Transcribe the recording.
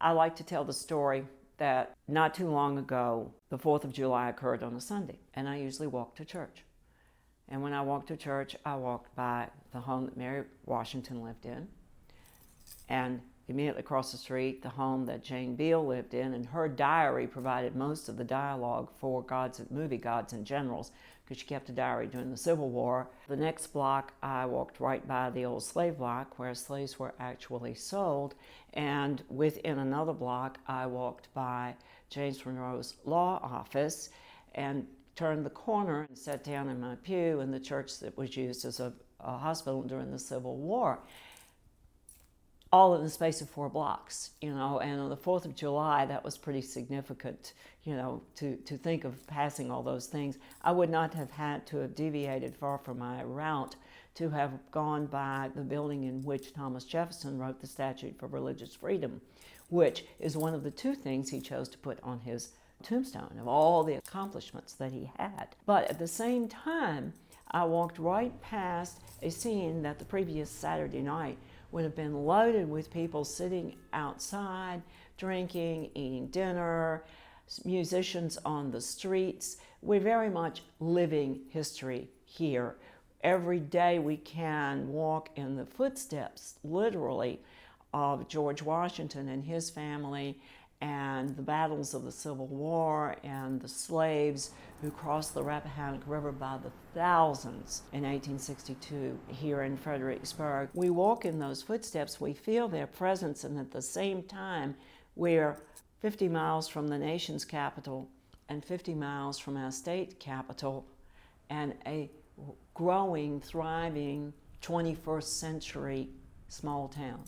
I like to tell the story that not too long ago, the 4th of July occurred on a Sunday, and I usually walk to church. And when I walked to church, I walked by the home that Mary Washington lived in, and immediately across the street, the home that Jane Beale lived in, and her diary provided most of the dialogue for movie Gods and Generals, because she kept a diary during the Civil War. The next block, I walked right by the old slave block where slaves were actually sold, and within another block, I walked by James Monroe's law office and turned the corner and sat down in my pew in the church that was used as a hospital during the Civil War. All in the space of 4 blocks, and on the 4th of July, that was pretty significant, to think of passing all those things. I would not have had to have deviated far from my route to have gone by the building in which Thomas Jefferson wrote the Statute for Religious Freedom, which is one of the 2 things he chose to put on his tombstone of all the accomplishments that he had. But at the same time, I walked right past a scene that the previous Saturday night would have been loaded with people sitting outside, drinking, eating dinner, musicians on the streets. We're very much living history here. Every day we can walk in the footsteps, literally, of George Washington and his family, and the battles of the Civil War, and the slaves who crossed the Rappahannock River by the thousands in 1862 here in Fredericksburg. We walk in those footsteps, we feel their presence, and at the same time, we're 50 miles from the nation's capital and 50 miles from our state capital, and a growing, thriving 21st century small town.